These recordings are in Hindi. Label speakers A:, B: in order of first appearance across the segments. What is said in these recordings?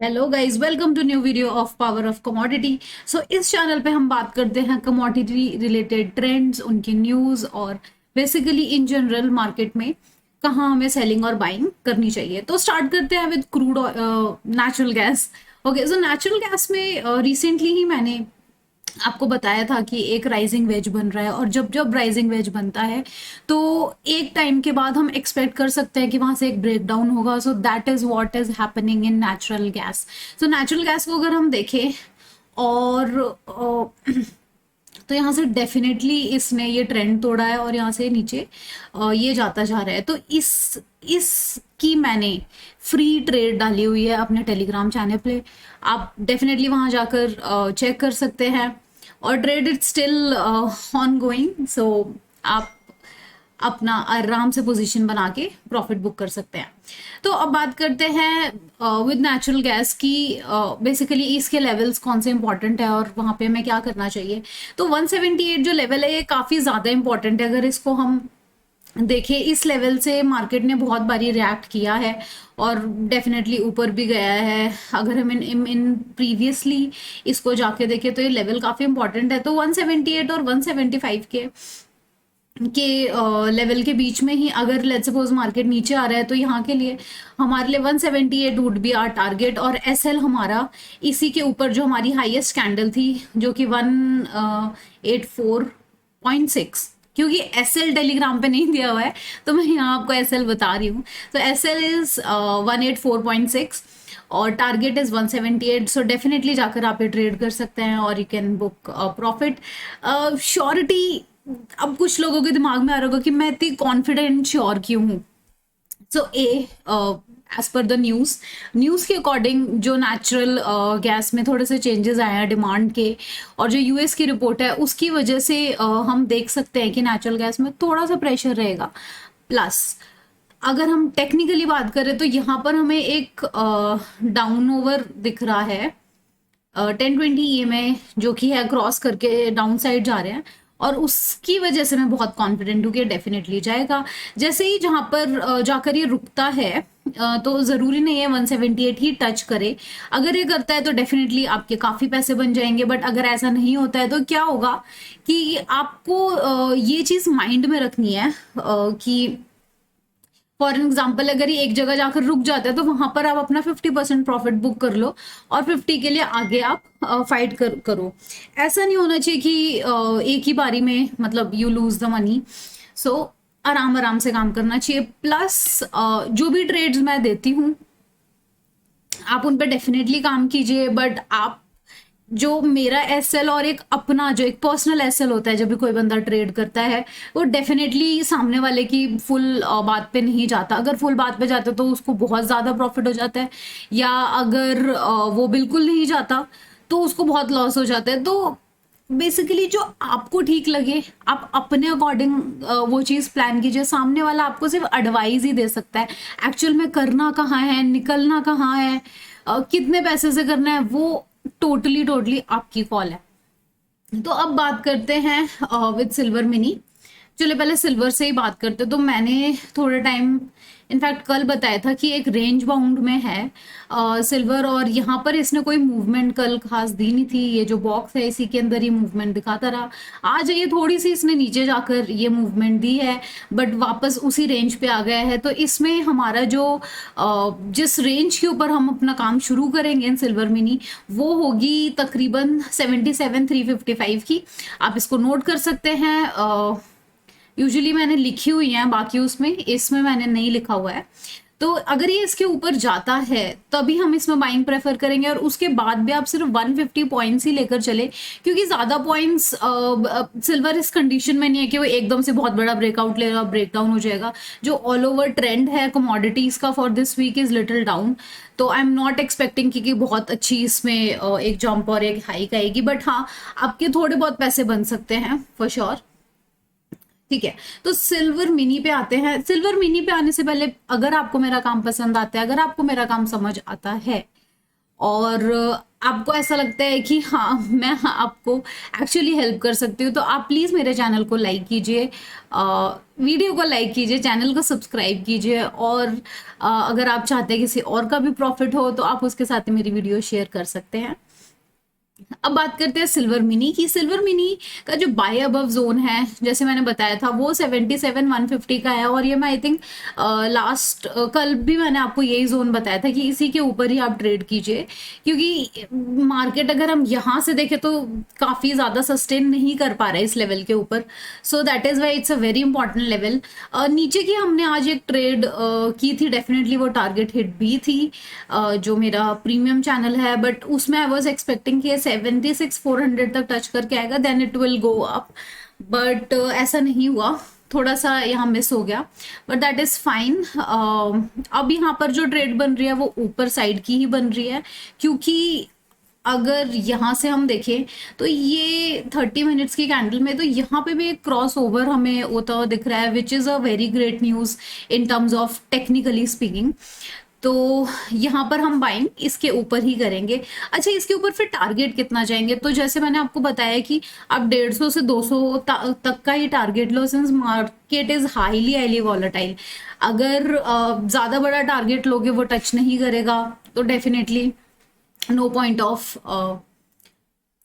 A: Hello guys, welcome to new video of power of commodity. So इस चैनल पे हम बात करते हैं कमोडिटी रिलेटेड ट्रेंड्स, उनकी न्यूज़ और बेसिकली इन जनरल मार्केट में कहाँ हमें सेलिंग और बाइंग करनी चाहिए। तो स्टार्ट करते हैं with crude natural gas. Okay, so natural gas में रिसेंटली ही मैंने आपको बताया था कि एक राइजिंग वेज बन रहा है, और जब जब राइजिंग वेज बनता है तो एक टाइम के बाद हम एक्सपेक्ट कर सकते हैं कि वहां से एक ब्रेकडाउन होगा। So that is what is happening in natural gas. So natural gas को अगर हम देखें और तो यहाँ से डेफिनेटली इसने ये ट्रेंड तोड़ा है और यहाँ से नीचे ये जाता जा रहा है। तो इसकी मैंने फ्री ट्रेड डाली हुई है अपने टेलीग्राम चैनल पे, आप डेफिनेटली वहाँ जाकर चेक कर सकते हैं। और trade is still on going, so आप अपना आराम से पोजीशन बना के प्रॉफिट बुक कर सकते हैं। तो अब बात करते हैं विद नेचुरल गैस की बेसिकली इसके लेवल्स कौन से इंपॉर्टेंट है और वहाँ पे हमें क्या करना चाहिए। तो 178 जो लेवल है ये काफ़ी ज़्यादा इंपॉर्टेंट है। अगर इसको हम देखें, इस लेवल से मार्केट ने बहुत बारी रिएक्ट किया है और डेफिनेटली ऊपर भी गया है। अगर हम इन प्रीवियसली इसको जाके देखें तो ये लेवल काफ़ी इंपॉर्टेंट है। तो 178 और 175 के लेवल के बीच में ही अगर लेट्स सपोज मार्केट नीचे आ रहा है तो यहाँ के लिए हमारे लिए 178 वुड बी आर टारगेट। और एसएल हमारा इसी के ऊपर जो हमारी हाईएस्ट कैंडल थी जो कि 184.6, क्योंकि एसएल टेलीग्राम पे नहीं दिया हुआ है तो मैं यहाँ आपको एसएल बता रही हूँ। तो एसएल इज 184.6 और टारगेट इज 178। सो डेफिनेटली जाकर आप ये ट्रेड कर सकते हैं और you can book profit surety. अब कुछ लोगों के दिमाग में आ रहा होगा कि मैं इतनी कॉन्फिडेंट श्योर क्यों हूँ। So as per the news के अकॉर्डिंग जो नेचुरल गैस में थोड़े से चेंजेस आए हैं डिमांड के, और जो यूएस की रिपोर्ट है उसकी वजह से हम देख सकते हैं कि नेचुरल गैस में थोड़ा सा प्रेशर रहेगा। प्लस अगर हम टेक्निकली बात करें तो यहाँ पर हमें एक डाउन ओवर दिख रहा है 1020 EMA जो कि है क्रॉस करके डाउन साइड जा रहे हैं, और उसकी वजह से मैं बहुत कॉन्फिडेंट हूँ कि डेफिनेटली जाएगा। जैसे ही जहाँ पर जाकर ये रुकता है तो ज़रूरी नहीं है 178 ही टच करे। अगर ये करता है तो डेफिनेटली आपके काफ़ी पैसे बन जाएंगे, बट अगर ऐसा नहीं होता है तो क्या होगा कि आपको ये चीज़ माइंड में रखनी है कि फॉर एग्जाम्पल अगर ये एक जगह जाकर रुक जाता है तो वहां पर आप अपना 50% प्रॉफिट बुक कर लो और 50 के लिए आगे आप फाइट करो। ऐसा नहीं होना चाहिए कि एक ही बारी में मतलब यू लूज द मनी। सो आराम आराम से काम करना चाहिए। प्लस जो भी ट्रेड्स मैं देती हूँ आप उन पर डेफिनेटली काम कीजिए, बट आप जो मेरा एसएल और एक अपना जो एक पर्सनल एसएल होता है जब भी कोई बंदा ट्रेड करता है वो डेफिनेटली सामने वाले की फुल बात पे नहीं जाता। अगर फुल बात पे जाता तो उसको बहुत ज़्यादा प्रॉफिट हो जाता है, या अगर वो बिल्कुल नहीं जाता तो उसको बहुत लॉस हो जाता है। तो बेसिकली जो आपको ठीक लगे आप अपने अकॉर्डिंग वो चीज़ प्लान कीजिए। सामने वाला आपको सिर्फ एडवाइस ही दे सकता है, एक्चुअल में करना कहाँ है, निकलना कहाँ है, कितने पैसे से करना है, वो टोटली आपकी कॉल है। तो अब बात करते हैं विद सिल्वर मिनी। चलिए पहले सिल्वर से ही बात करते। तो मैंने थोड़े टाइम इनफैक्ट कल बताया था कि एक रेंज बाउंड में है सिल्वर, और यहाँ पर इसने कोई मूवमेंट कल खास दी नहीं थी। ये जो बॉक्स है इसी के अंदर ही मूवमेंट दिखाता रहा। आज ये थोड़ी सी इसने नीचे जाकर ये मूवमेंट दी है बट वापस उसी रेंज पे आ गया है। तो इसमें हमारा जो जिस रेंज के ऊपर हम अपना काम शुरू करेंगे इन सिल्वर मिनी वो होगी तकरीबन 77,355 की। आप इसको नोट कर सकते हैं। यूजुअली मैंने लिखी हुई हैं, बाकी इसमें मैंने नहीं लिखा हुआ है। तो अगर ये इसके ऊपर जाता है तभी हम इसमें बाइंग प्रेफर करेंगे, और उसके बाद भी आप सिर्फ 150 पॉइंट्स ही लेकर चले, क्योंकि ज़्यादा पॉइंट्स सिल्वर इस कंडीशन में नहीं है कि वो एकदम से बहुत बड़ा ब्रेकआउट लेगा, ब्रेकडाउन हो जाएगा। जो ऑल ओवर ट्रेंड है कमोडिटीज़ का for this week is little down. तो आई एम नॉट एक्सपेक्टिंग कि बहुत अच्छी इसमें एक जंप और एक हाइक आएगी, बट हाँ आपके थोड़े बहुत पैसे बन सकते हैं फॉर श्योर। ठीक है, तो सिल्वर मिनी पे आते हैं। सिल्वर मिनी पे आने से पहले अगर आपको मेरा काम पसंद आता है, अगर आपको मेरा काम समझ आता है और आपको ऐसा लगता है कि हाँ मैं आपको एक्चुअली हेल्प कर सकती हूँ, तो आप प्लीज़ मेरे चैनल को लाइक कीजिए, वीडियो को लाइक कीजिए, चैनल को सब्सक्राइब कीजिए, और अगर आप चाहते हैं किसी और का भी प्रॉफिट हो तो आप उसके साथ मेरी वीडियो शेयर कर सकते हैं। अब बात करते हैं सिल्वर मिनी की। सिल्वर मिनी का जो बाय अबव जोन है, जैसे मैंने बताया था, वो 77,150 का है, और ये मैं आई थिंक लास्ट कल भी मैंने आपको यही जोन बताया था कि इसी के ऊपर ही आप ट्रेड कीजिए, क्योंकि मार्केट अगर हम यहाँ से देखें तो काफ़ी ज़्यादा सस्टेन नहीं कर पा रहा है इस लेवल के ऊपर। So that is why it's a very important level. नीचे की हमने आज एक ट्रेड की थी, डेफिनेटली वो टारगेट हिट भी थी, जो मेरा प्रीमियम चैनल है, बट उसमें आई वॉज एक्सपेक्टिंग कि 76,400 तक टच करके आएगा, then it will go up, but ऐसा नहीं हुआ, थोड़ा सा यहाँ मिस हो गया, बट दैट इज़ फाइन। अब यहाँ पर जो ट्रेड बन रही है वो ऊपर साइड की ही बन रही है, क्योंकि अगर यहाँ से हम देखें तो ये 30 मिनट्स की कैंडल में तो यहाँ पे भी एक क्रॉस ओवर हमें होता हुआ दिख रहा है, which is a very great news in terms of technically speaking. तो यहाँ पर हम बाइंग इसके ऊपर ही करेंगे। अच्छा, इसके ऊपर फिर टारगेट कितना जाएंगे, तो जैसे मैंने आपको बताया कि आप 150 से 200 तक का ही टारगेट लो, since market is highly highly volatile. अगर ज़्यादा बड़ा टारगेट लोगे वो टच नहीं करेगा, तो definitely no point of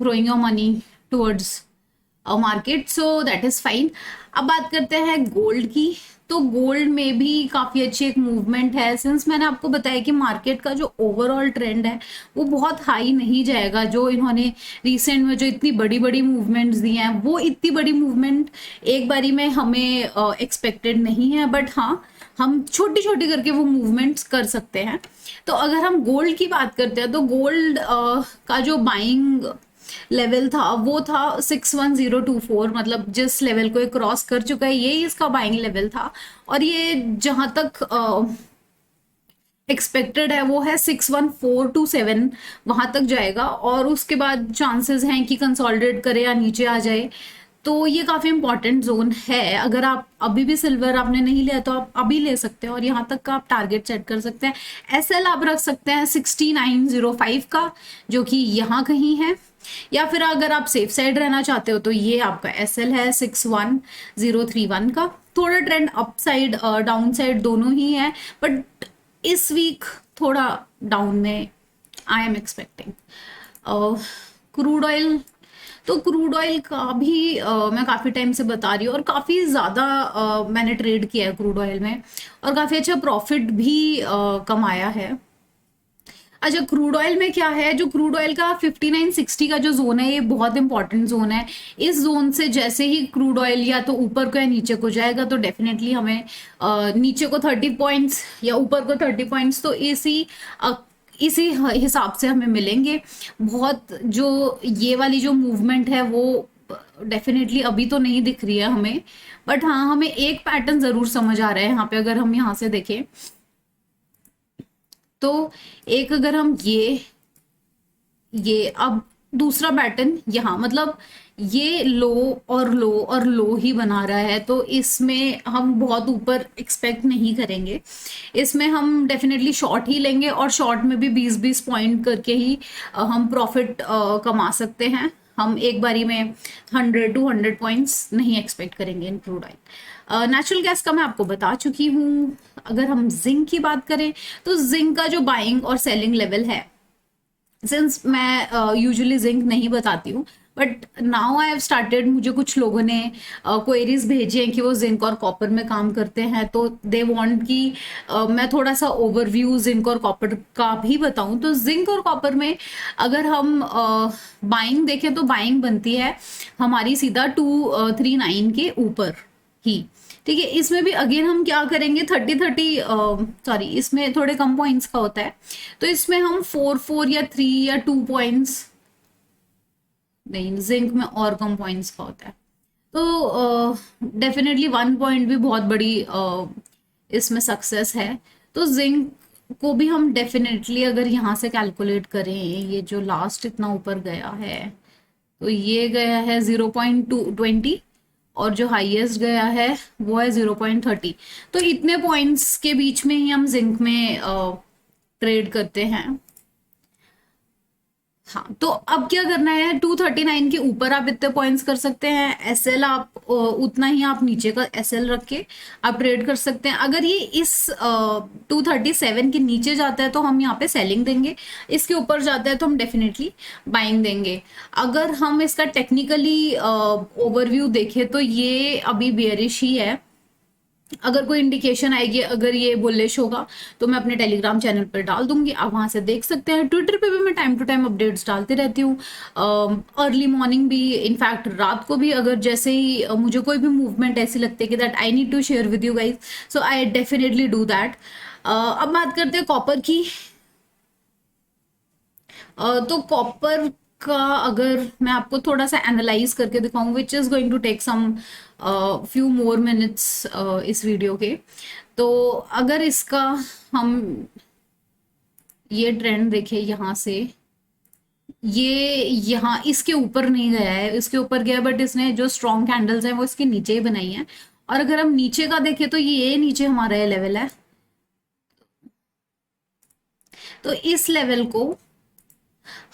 A: throwing your money towards a market, so that is fine। अब बात करते हैं गोल्ड की। तो गोल्ड में भी काफ़ी अच्छी एक मूवमेंट है, सिंस मैंने आपको बताया कि मार्केट का जो ओवरऑल ट्रेंड है वो बहुत हाई नहीं जाएगा। जो इन्होंने रिसेंट में जो इतनी बड़ी बड़ी मूवमेंट्स दी हैं, वो इतनी बड़ी मूवमेंट एक बारी में हमें एक्सपेक्टेड नहीं है, बट हाँ हम छोटी छोटी करके वो मूवमेंट्स कर सकते हैं। तो अगर हम गोल्ड की बात करते हैं तो गोल्ड का जो बाइंग लेवल था वो था 61024, मतलब जिस लेवल को ये क्रॉस कर चुका है यही इसका बाइंग लेवल था, और ये जहां तक एक्सपेक्टेड है वो है 61427, वहां तक जाएगा, और उसके बाद चांसेस हैं कि कंसोलिडेट करे या नीचे आ जाए। तो ये काफ़ी इंपॉर्टेंट जोन है। अगर आप अभी भी सिल्वर आपने नहीं लिया तो आप अभी ले सकते हैं, और यहाँ तक का आप टारगेट सेट कर सकते हैं। एसएल आप रख सकते हैं 6905 का, जो कि यहाँ कहीं है, या फिर अगर आप सेफ साइड रहना चाहते हो तो ये आपका एसएल है 61031 का। थोड़ा trend up side down side दोनों ही है, बट इस वीक थोड़ा डाउन में I am expecting. Crude oil, तो क्रूड ऑयल का भी मैं काफ़ी टाइम से बता रही हूँ, और काफ़ी ज़्यादा मैंने ट्रेड किया है क्रूड ऑयल में, और काफ़ी अच्छा प्रॉफिट भी कमाया है। अच्छा, क्रूड ऑयल में क्या है, जो क्रूड ऑयल का 5960 का जो जोन है ये बहुत इंपॉर्टेंट जोन है। इस जोन से जैसे ही क्रूड ऑयल या तो ऊपर को या नीचे को जाएगा तो डेफिनेटली हमें नीचे को 30 पॉइंट्स या ऊपर को 30 पॉइंट्स, तो इसी हिसाब से हमें मिलेंगे। बहुत जो ये वाली जो मूवमेंट है वो डेफिनेटली अभी तो नहीं दिख रही है हमें, बट हाँ हमें एक पैटर्न ज़रूर समझ आ रहा है यहाँ पे। अगर हम यहाँ से देखें तो एक, अगर हम ये अब दूसरा पैटर्न यहाँ, मतलब ये लो और लो और लो ही बना रहा है, तो इसमें हम बहुत ऊपर एक्सपेक्ट नहीं करेंगे। इसमें हम डेफिनेटली शॉर्ट ही लेंगे, और शॉर्ट में भी 20-20 पॉइंट करके ही हम प्रॉफिट कमा सकते हैं। हम एक बारी में 100-200 पॉइंट्स नहीं एक्सपेक्ट करेंगे इन क्रूड ऑयल। नेचुरल गैस का मैं आपको बता चुकी हूँ। अगर हम जिंक की बात करें तो जिंक का जो बाइंग और सेलिंग लेवल है, सिंस मैं यूजुअली जिंक नहीं बताती हूँ, but now I have started, मुझे कुछ लोगों ने क्वेरीज भेजी हैं कि वो जिंक और कॉपर में काम करते हैं, तो दे वांट कि मैं थोड़ा सा ओवरव्यू जिंक और कॉपर का भी बताऊं। तो जिंक और कॉपर में अगर हम बाइंग देखें तो बाइंग बनती है हमारी सीधा 239 के ऊपर ही, ठीक है। इसमें भी अगेन हम क्या करेंगे, 30 सॉरी इसमें थोड़े कम पॉइंट्स का होता है, तो इसमें हम 4 या 3 या 2 पॉइंट्स, नहीं जिंक में और कम पॉइंट्स का होता है, तो डेफिनेटली 1 पॉइंट भी बहुत बड़ी इसमें सक्सेस है। तो जिंक को भी हम डेफिनेटली अगर यहाँ से कैलकुलेट करें, ये जो लास्ट इतना ऊपर गया है, तो ये गया है 0.20, और जो हाईएस्ट गया है वो है 0.30, तो इतने पॉइंट्स के बीच में ही हम जिंक में ट्रेड करते हैं। हाँ, तो अब क्या करना है, 239 के ऊपर आप इतने पॉइंट्स कर सकते हैं, एसएल आप उतना ही आप नीचे का एसएल रख के आप ट्रेड कर सकते हैं। अगर ये इस 237 के नीचे जाता है तो हम यहाँ पे सेलिंग देंगे, इसके ऊपर जाता है तो हम डेफिनेटली बाइंग देंगे। अगर हम इसका टेक्निकली ओवरव्यू देखें तो ये अभी बेयरिश ही है। अगर कोई इंडिकेशन आएगी, अगर ये बुलिश होगा तो मैं अपने टेलीग्राम चैनल पर डाल दूंगी, आप वहां से देख सकते हैं। ट्विटर पे भी मैं टाइम टू टाइम अपडेट्स डालती रहती हूँ, अर्ली मॉर्निंग भी, इनफैक्ट रात को भी। अगर जैसे ही मुझे कोई भी मूवमेंट ऐसी लगती है कि that I need to share with you guys, so I definitely do that. अब बात करते हैं कॉपर की। तो कॉपर का अगर मैं आपको थोड़ा सा एनालाइज करके दिखाऊं, which is going to take some few more minutes इस वीडियो के, तो अगर इसका हम ये ट्रेंड देखें यहाँ से, ये यहाँ इसके ऊपर नहीं गया है, इसके ऊपर गया बट इसने जो स्ट्रॉन्ग कैंडल्स हैं वो इसके नीचे ही बनाई हैं। और अगर हम नीचे का देखें तो ये नीचे हमारा ये लेवल है, तो इस लेवल को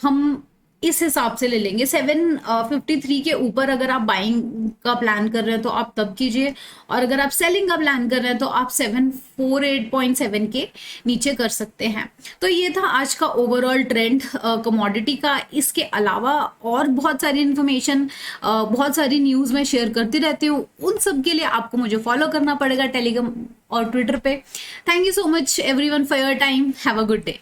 A: हम इस हिसाब से ले लेंगे। 753 के ऊपर अगर आप बाइंग का प्लान कर रहे हैं तो आप तब कीजिए, और अगर आप सेलिंग का प्लान कर रहे हैं तो आप 748.7 के नीचे कर सकते हैं। तो ये था आज का ओवरऑल ट्रेंड कमोडिटी का। इसके अलावा और बहुत सारी इन्फॉर्मेशन, बहुत सारी न्यूज़ मैं शेयर करती रहती हूँ, उन सब के लिए आपको मुझे फॉलो करना पड़ेगा टेलीग्राम और ट्विटर पे। Thank you so much everyone for your time, have a good day.